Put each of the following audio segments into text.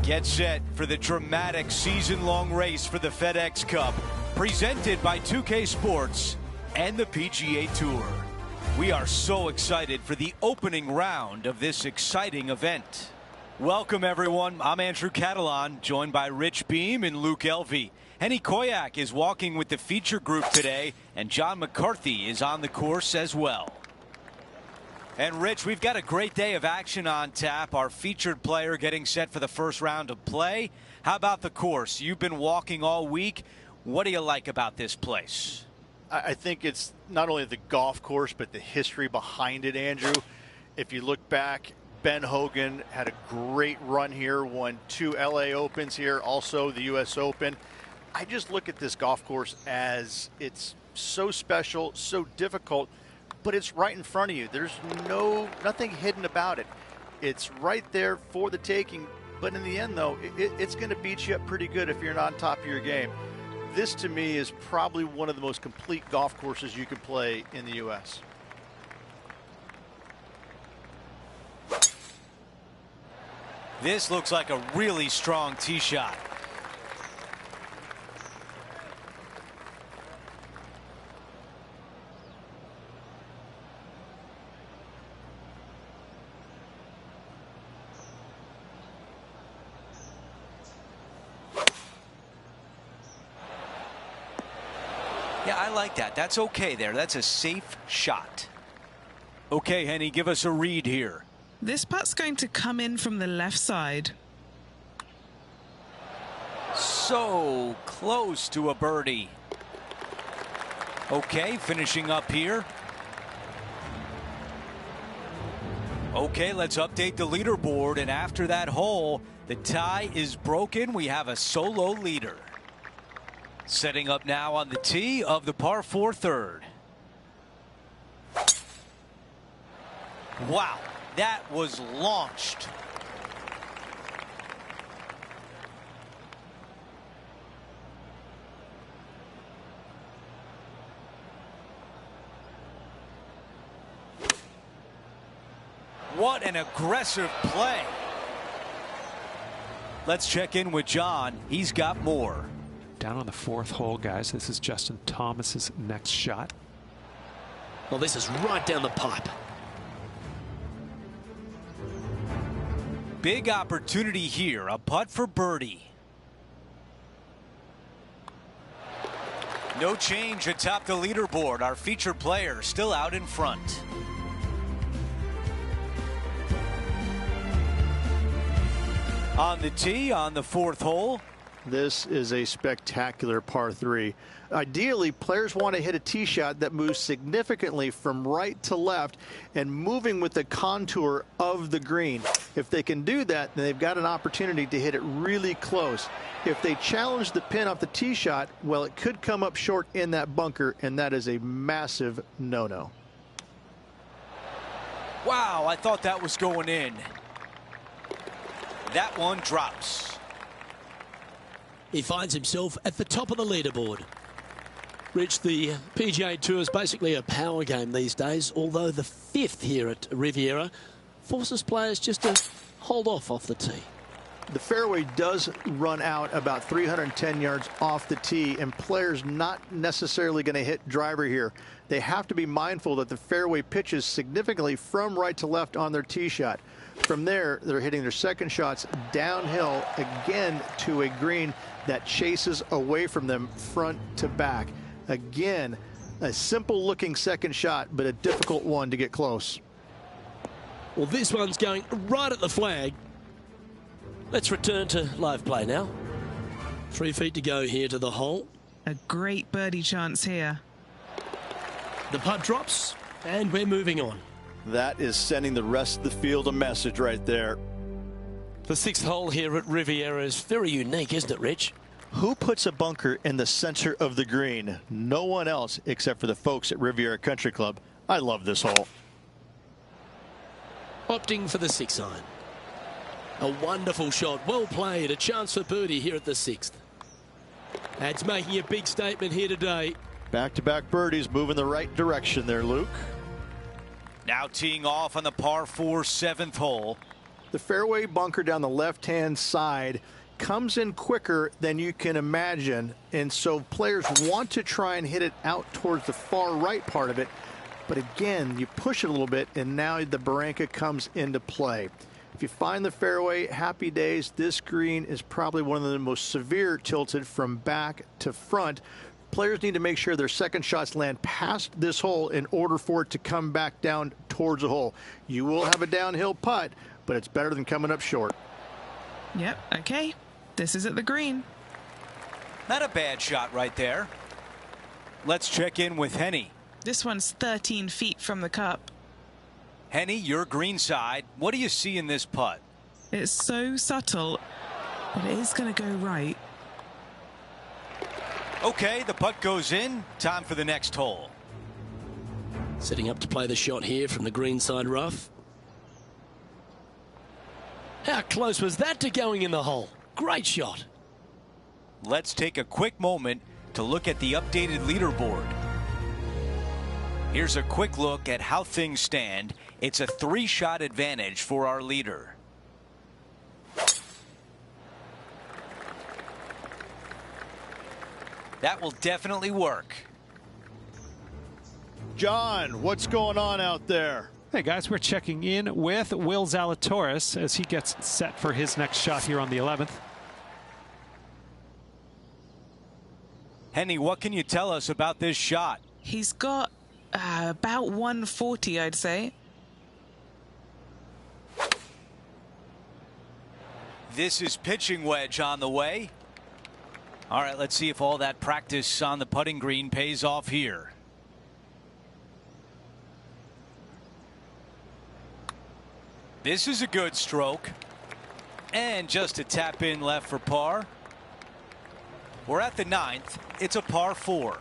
Get set for the dramatic season-long race for the FedEx Cup, presented by 2K Sports and the PGA Tour. We are so excited for the opening round of this exciting event. Welcome, everyone. I'm Andrew Catalan, joined by Rich Beam and Luke Elvey. Henny Koyak is walking with the feature group today, and John McCarthy is on the course as well. And Rich, we've got a great day of action on tap. Our featured player getting set for the first round of play. How about the course? You've been walking all week. What do you like about this place? I think it's not only the golf course, but the history behind it, Andrew. If you look back, Ben Hogan had a great run here, won 2 LA Opens here, also the US Open. I just look at this golf course as it's so special, so difficult, but it's right in front of you. There's nothing hidden about it. It's right there for the taking, but in the end, though, it's going to beat you up pretty good if you're not on top of your game. This, to me, is probably one of the most complete golf courses you can play in the U.S. This looks like a really strong tee shot. Yeah, I like that. That's okay there. That's a safe shot. Okay, Henny, give us a read here. This putt's going to come in from the left side. So close to a birdie. Okay, finishing up here. Okay, let's update the leaderboard. And after that hole, the tie is broken. We have a solo leader. Setting up now on the tee of the par 4 third. Wow, that was launched. What an aggressive play. Let's check in with John. He's got more. Down on the 4th hole, guys. This is Justin Thomas's next shot. Well, this is right down the pipe. Big opportunity here. A putt for birdie. No change atop the leaderboard. Our featured player still out in front. On the tee on the 4th hole. This is a spectacular par 3. Ideally, players want to hit a tee shot that moves significantly from right to left and moving with the contour of the green. If they can do that, then they've got an opportunity to hit it really close. If they challenge the pin off the tee shot, well, it could come up short in that bunker, and that is a massive no-no. Wow, I thought that was going in. That one drops. He finds himself at the top of the leaderboard. Rich, the PGA Tour is basically a power game these days, although the 5th here at Riviera forces players just to hold off the tee. The fairway does run out about 310 yards off the tee, and players not necessarily going to hit driver here. They have to be mindful that the fairway pitches significantly from right to left on their tee shot. From there, they're hitting their second shots downhill again to a green that chases away from them front to back. Again, a simple looking second shot, but a difficult one to get close. Well, this one's going right at the flag. Let's return to live play now. 3 feet to go here to the hole. A great birdie chance here. The putt drops, and we're moving on. That is sending the rest of the field a message right there. The 6th hole here at Riviera is very unique, isn't it, Rich? Who puts a bunker in the center of the green? No one else except for the folks at Riviera Country Club. I love this hole. Opting for the 6 iron. A wonderful shot, well played, a chance for birdie here at the 6th. That's making a big statement here today. Back-to-back birdies moving the right direction there, Luke. Now teeing off on the par 4 7th hole. The fairway bunker down the left-hand side comes in quicker than you can imagine, and so players want to try and hit it out towards the far right part of it. But again, you push it a little bit, and now the Barranca comes into play. If you find the fairway, happy days. This green is probably one of the most severe tilted from back to front. Players need to make sure their second shots land past this hole in order for it to come back down towards the hole. You will have a downhill putt, but it's better than coming up short. Yep, okay. This is at the green. Not a bad shot right there. Let's check in with Henny. This one's 13 feet from the cup. Henny, your green side. What do you see in this putt? It's so subtle, but it is going to go right. Okay, the putt goes in. Time for the next hole. Setting up to play the shot here from the green side rough. How close was that to going in the hole? Great shot. Let's take a quick moment to look at the updated leaderboard. Here's a quick look at how things stand. It's a 3-shot advantage for our leader. That will definitely work. John, what's going on out there? Hey guys, we're checking in with Will Zalatoris as he gets set for his next shot here on the 11th. Henny, what can you tell us about this shot? He's got about 140, I'd say. This is pitching wedge on the way. All right, let's see if all that practice on the putting green pays off here. This is a good stroke. And just a tap in left for par. We're at the 9th. It's a par 4.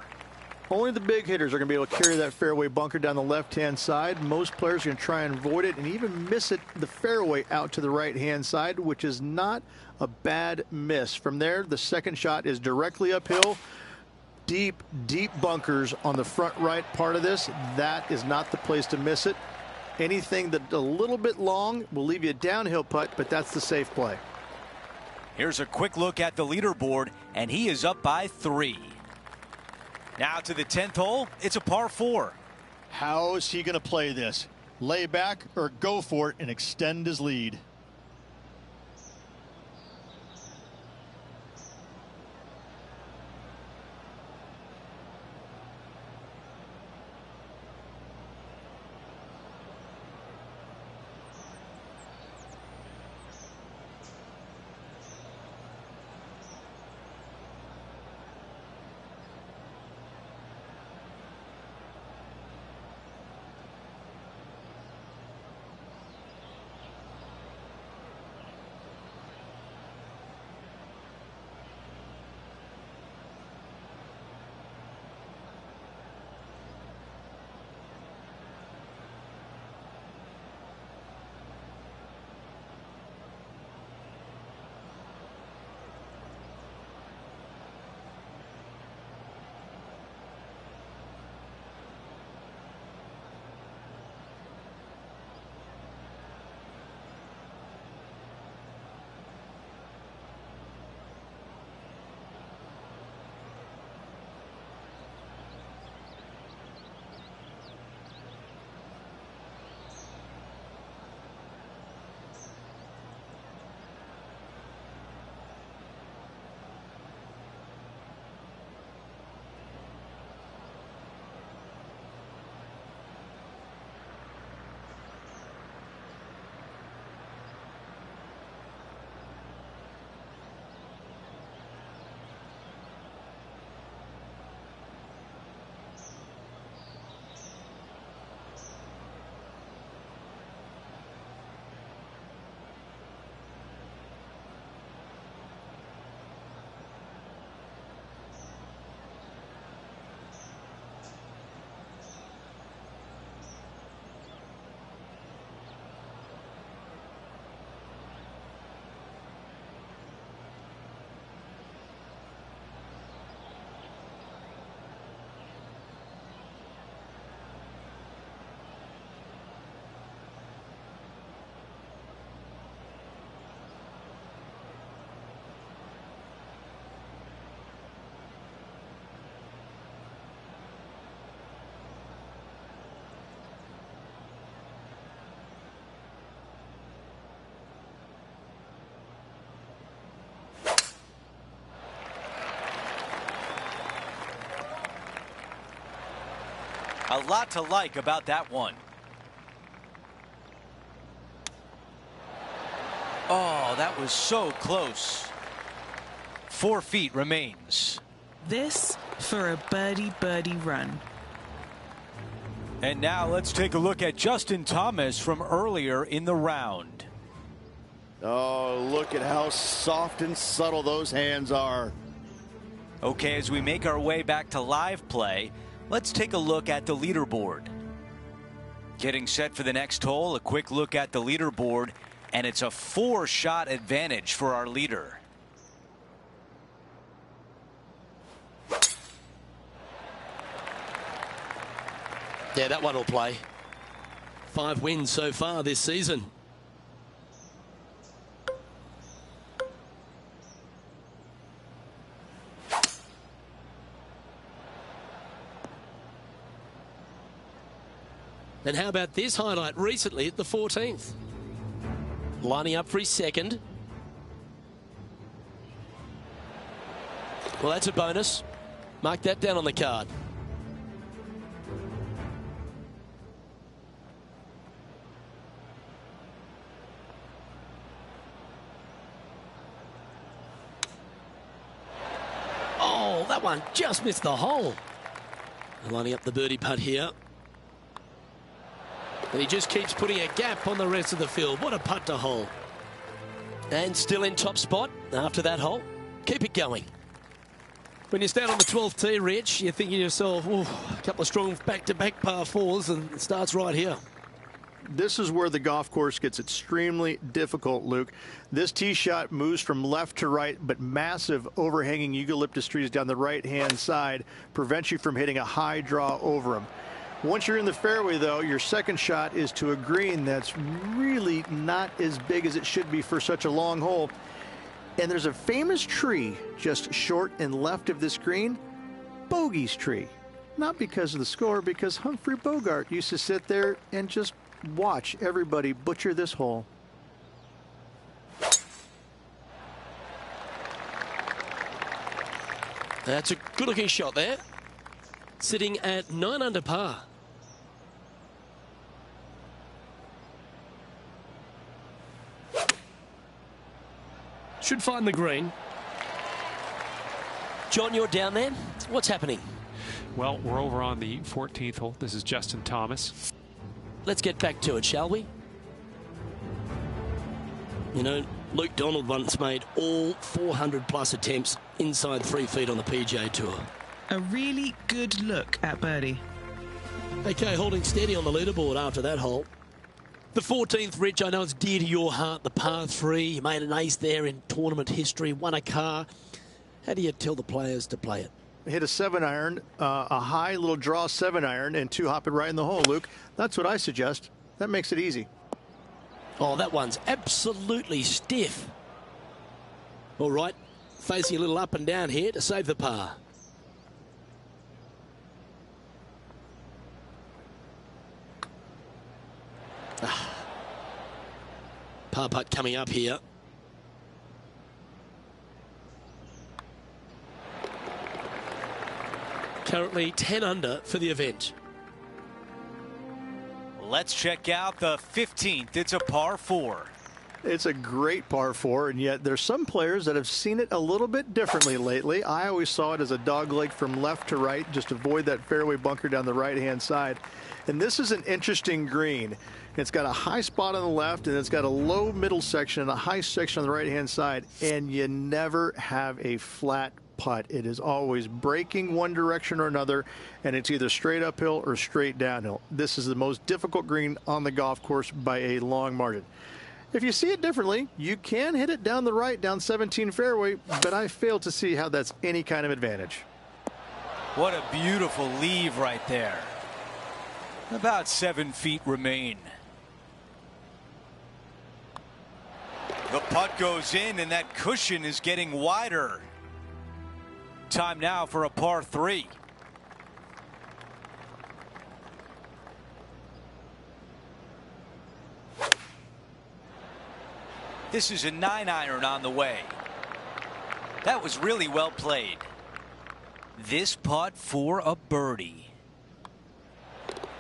Only the big hitters are going to be able to carry that fairway bunker down the left-hand side. Most players are going to try and avoid it and even miss it the fairway out to the right-hand side, which is not a bad miss. From there, the second shot is directly uphill. Deep, deep bunkers on the front right part of this. That is not the place to miss it. Anything that's a little bit long will leave you a downhill putt, but that's the safe play. Here's a quick look at the leaderboard, and he is up by 3. Now to the 10th hole. It's a par 4. How is he going to play this? Lay back or go for it and extend his lead? A lot to like about that one. Oh, that was so close. 4 feet remains. This for a birdie run. And now let's take a look at Justin Thomas from earlier in the round. Oh, look at how soft and subtle those hands are. Okay, as we make our way back to live play, let's take a look at the leaderboard. Getting set for the next hole, a quick look at the leaderboard, and it's a 4-shot advantage for our leader. Yeah, that one will play. 5 wins so far this season. And how about this highlight recently at the 14th? Lining up for his second. Well, that's a bonus. Mark that down on the card. Oh, that one just missed the hole. Lining up the birdie putt here. And he just keeps putting a gap on the rest of the field. What a putt to hole. And still in top spot after that hole. Keep it going. When you stand on the 12th tee, Rich, you're thinking to yourself, oh, a couple of strong back-to-back par 4s, and it starts right here. This is where the golf course gets extremely difficult, Luke. This tee shot moves from left to right, but massive overhanging eucalyptus trees down the right-hand side prevents you from hitting a high draw over them. Once you're in the fairway, though, your second shot is to a green that's really not as big as it should be for such a long hole. And there's a famous tree just short and left of this green, Bogey's tree. Not because of the score, because Humphrey Bogart used to sit there and just watch everybody butcher this hole. That's a good-looking shot there. Sitting at 9 under par. Should find the green. John, you're down there. What's happening? Well, we're over on the 14th hole. This is Justin Thomas. Let's get back to it, shall we? You know, Luke Donald once made all 400-plus attempts inside 3 feet on the PGA Tour. A really good look at birdie. Okay, holding steady on the leaderboard after that hole. The 14th, Rich, I know it's dear to your heart, the par 3. You made an ace there in tournament history, won a car. How do you tell the players to play it? Hit a 7-iron, a high little draw 7-iron, and 2-hop it right in the hole, Luke. That's what I suggest. That makes it easy. Oh, that one's absolutely stiff. All right, facing a little up and down here to save the par. Par putt coming up here. Currently 10 under for the event. Let's check out the 15th. It's a par 4. It's a great par 4, and yet there's some players that have seen it a little bit differently lately. I always saw it as a dogleg from left to right, just avoid that fairway bunker down the right-hand side. And this is an interesting green. It's got a high spot on the left, and it's got a low middle section and a high section on the right-hand side, and you never have a flat putt. It is always breaking one direction or another, and it's either straight uphill or straight downhill. This is the most difficult green on the golf course by a long margin. If you see it differently, you can hit it down the right, down 17 fairway, but I fail to see how that's any kind of advantage. What a beautiful leave right there. About 7 feet remain. The putt goes in, and that cushion is getting wider. Time now for a par 3. This is a 9-iron on the way. That was really well played. This putt for a birdie.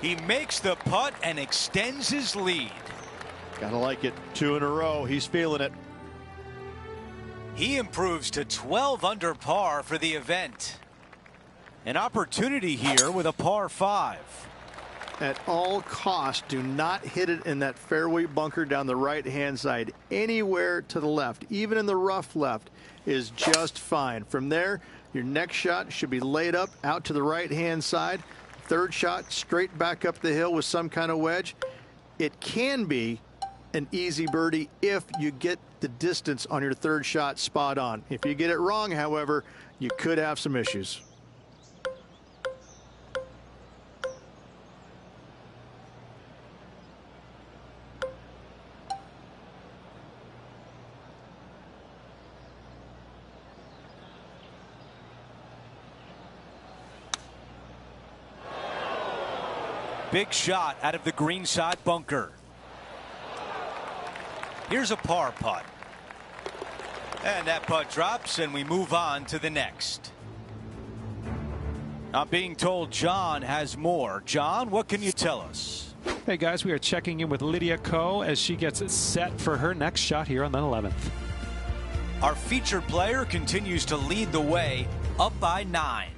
He makes the putt and extends his lead. Gotta like it. 2 in a row. He's feeling it. He improves to 12 under par for the event. An opportunity here with a par 5. At all costs, do not hit it in that fairway bunker down the right-hand side. Anywhere to the left, even in the rough left, is just fine. From there, your next shot should be laid up out to the right-hand side. Third shot, straight back up the hill with some kind of wedge. It can be an easy birdie if you get the distance on your third shot spot on. If you get it wrong, however, you could have some issues. Big shot out of the green side bunker. Here's a par putt. And that putt drops, and we move on to the next. I'm being told John has more. John, what can you tell us? Hey guys, we are checking in with Lydia Ko as she gets set for her next shot here on the 11th. Our featured player continues to lead the way, up by 9.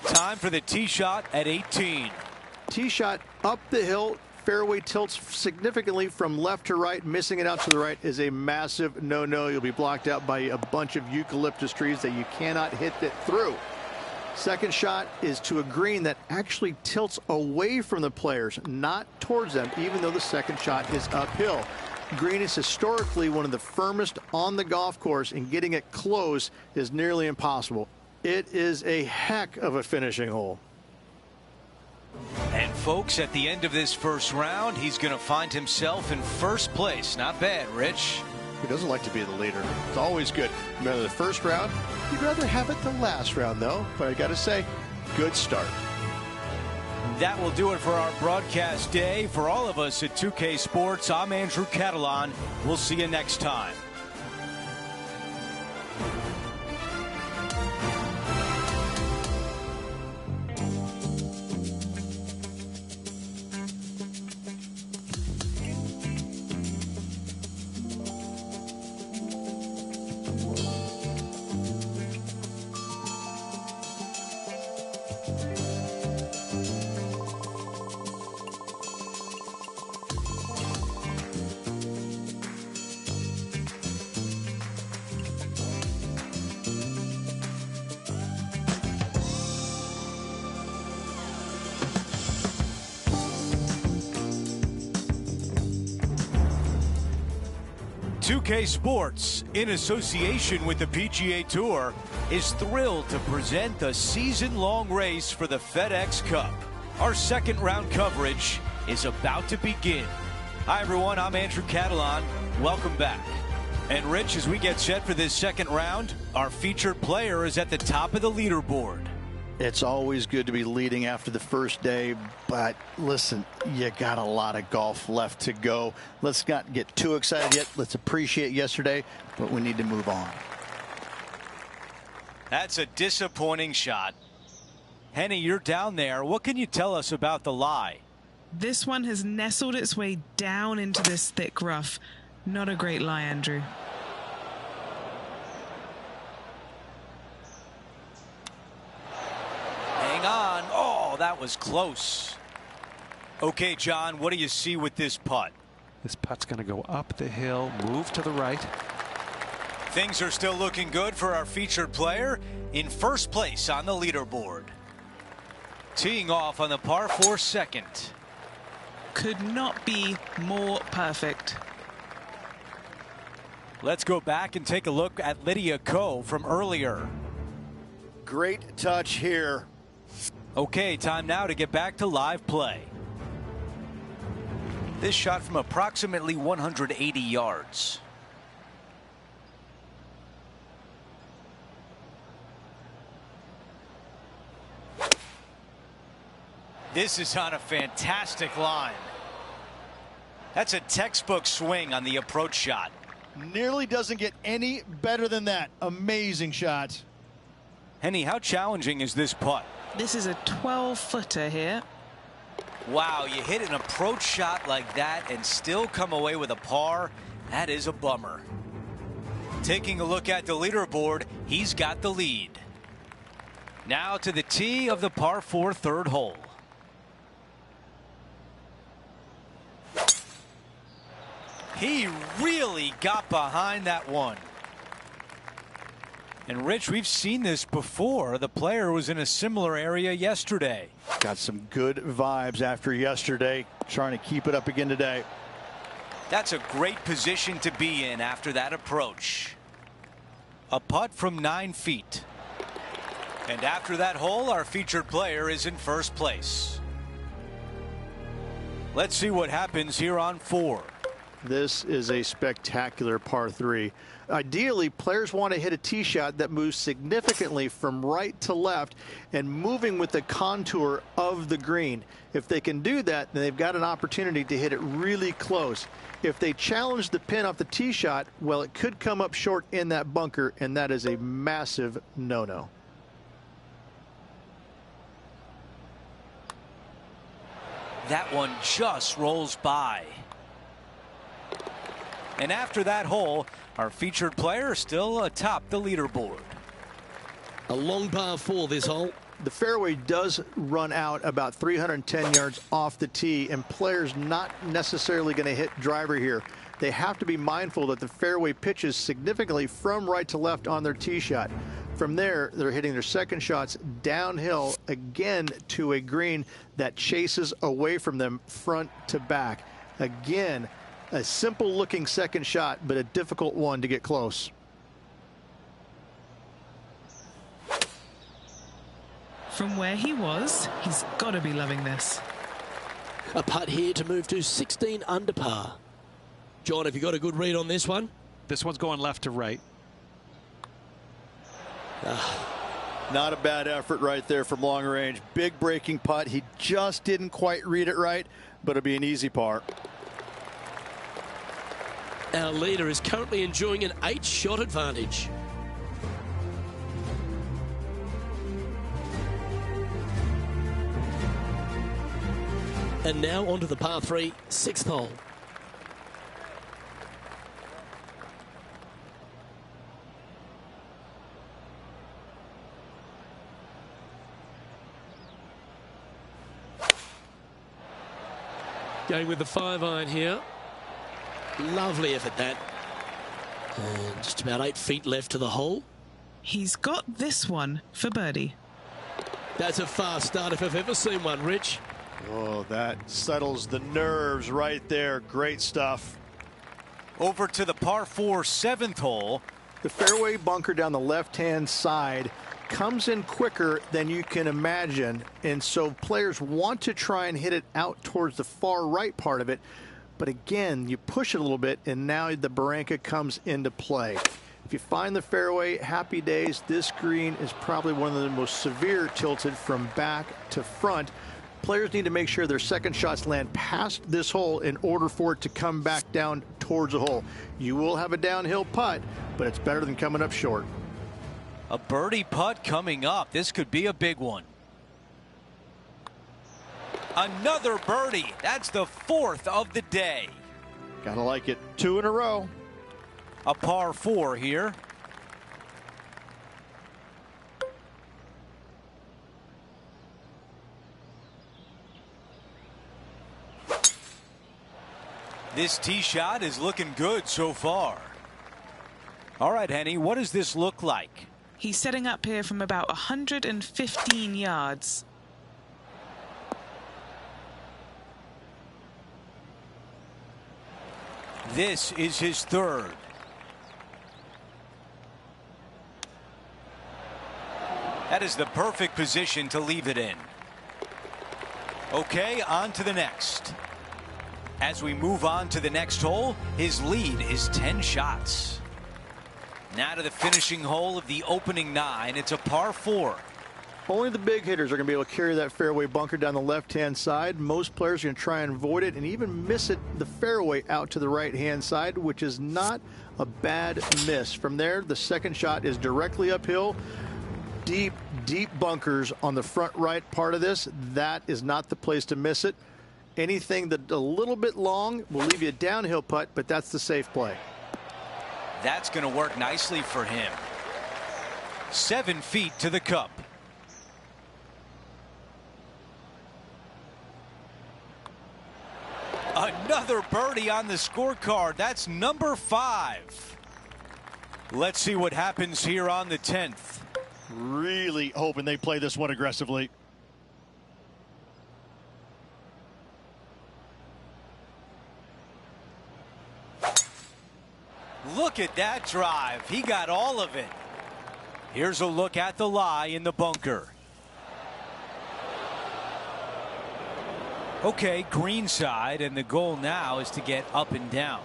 Time for the tee shot at 18. Tee shot up the hill. Fairway tilts significantly from left to right. Missing it out to the right is a massive no-no. You'll be blocked out by a bunch of eucalyptus trees that you cannot hit it through. Second shot is to a green that actually tilts away from the players, not towards them, even though the second shot is uphill. Green is historically one of the firmest on the golf course, and getting it close is nearly impossible. It is a heck of a finishing hole. And folks, at the end of this first round, he's going to find himself in first place. Not bad, Rich. Who doesn't like to be the leader? It's always good. Remember the first round? You'd rather have it the last round, though. But I got to say, good start. That will do it for our broadcast day. For all of us at 2K Sports, I'm Andrew Catalon. We'll see you next time. K Sports, in association with the PGA Tour, is thrilled to present the season-long race for the FedEx Cup. Our second round coverage is about to begin. Hi, everyone. I'm Andrew Catalon. Welcome back. And, Rich, as we get set for this second round, our featured player is at the top of the leaderboard. It's always good to be leading after the first day, but listen, you got a lot of golf left to go. Let's not get too excited yet. Let's appreciate yesterday, but we need to move on. That's a disappointing shot. Henny, you're down there. What can you tell us about the lie? This one has nestled its way down into this thick rough. Not a great lie, Andrew. On. Oh, that was close. Okay, John, what do you see with this putt? This putt's going to go up the hill, move to the right. Things are still looking good for our featured player in first place on the leaderboard. Teeing off on the par 4 second. Could not be more perfect. Let's go back and take a look at Lydia Ko from earlier. Great touch here. Okay, time now to get back to live play. This shot from approximately 180 yards. This is on a fantastic line. That's a textbook swing on the approach shot. Nearly doesn't get any better than that. Amazing shot. Henny, how challenging is this putt? This is a 12-footer here. Wow, you hit an approach shot like that and still come away with a par. That is a bummer. Taking a look at the leaderboard, he's got the lead. Now to the tee of the par 4 third hole. He really got behind that one. And Rich, we've seen this before. The player was in a similar area yesterday. Got some good vibes after yesterday, trying to keep it up again today. That's a great position to be in after that approach. A putt from 9 feet. And after that hole, our featured player is in first place. Let's see what happens here on 4. This is a spectacular par 3. Ideally, players want to hit a tee shot that moves significantly from right to left and moving with the contour of the green. If they can do that, then they've got an opportunity to hit it really close. If they challenge the pin off the tee shot, well, it could come up short in that bunker, and that is a massive no-no. That one just rolls by. And after that hole, our featured player still atop the leaderboard. A long par 4 this hole. The fairway does run out about 310 yards off the tee, and players not necessarily going to hit driver here. They have to be mindful that the fairway pitches significantly from right to left on their tee shot. From there, they're hitting their second shots downhill again to a green that chases away from them front to back. Again, a simple looking second shot, but a difficult one to get close. From where he was, he's got to be loving this. A putt here to move to 16 under par. John, have you got a good read on this one? This one's going left to right. Not a bad effort right there from long range. Big breaking putt. He just didn't quite read it right, but it'll be an easy par. Our leader is currently enjoying an 8-shot advantage. And now onto the par 3, 6th hole. Going with the 5-iron here. Lovely effort that. And just about 8 feet left to the hole. He's got this one for birdie. That's a fast start if I've ever seen one, Rich. Oh, that settles the nerves right there. Great stuff. Over to the par 4 7th hole. The fairway bunker down the left-hand side comes in quicker than you can imagine, and so players want to try and hit it out towards the far right part of it. But again, you push it a little bit, and now the Barranca comes into play. If you find the fairway, happy days. This green is probably one of the most severe tilted from back to front. Players need to make sure their second shots land past this hole in order for it to come back down towards the hole. You will have a downhill putt, but it's better than coming up short. A birdie putt coming up. This could be a big one. Another birdie. That's the 4th of the day. Gotta like it. 2 in a row. A par 4 here. This tee shot is looking good so far. All right, Henny, what does this look like? He's setting up here from about 115 yards. This is his 3rd. That is the perfect position to leave it in. Okay, on to the next. As we move on to the next hole, his lead is 10 shots. Now to the finishing hole of the opening 9. It's a par 4. Only the big hitters are going to be able to carry that fairway bunker down the left-hand side. Most players are going to try and avoid it and even miss it the fairway out to the right-hand side, which is not a bad miss. From there, the second shot is directly uphill. deep, deep bunkers on the front right part of this. That is not the place to miss it. Anything that a little bit long will leave you a downhill putt, but that's the safe play. That's going to work nicely for him. 7 feet to the cup. Another birdie on the scorecard. That's number 5. Let's see what happens here on the 10th. Really hoping they play this one aggressively. Look at that drive. He got all of it. Here's a look at the lie in the bunker. Okay, green side, and the goal now is to get up and down.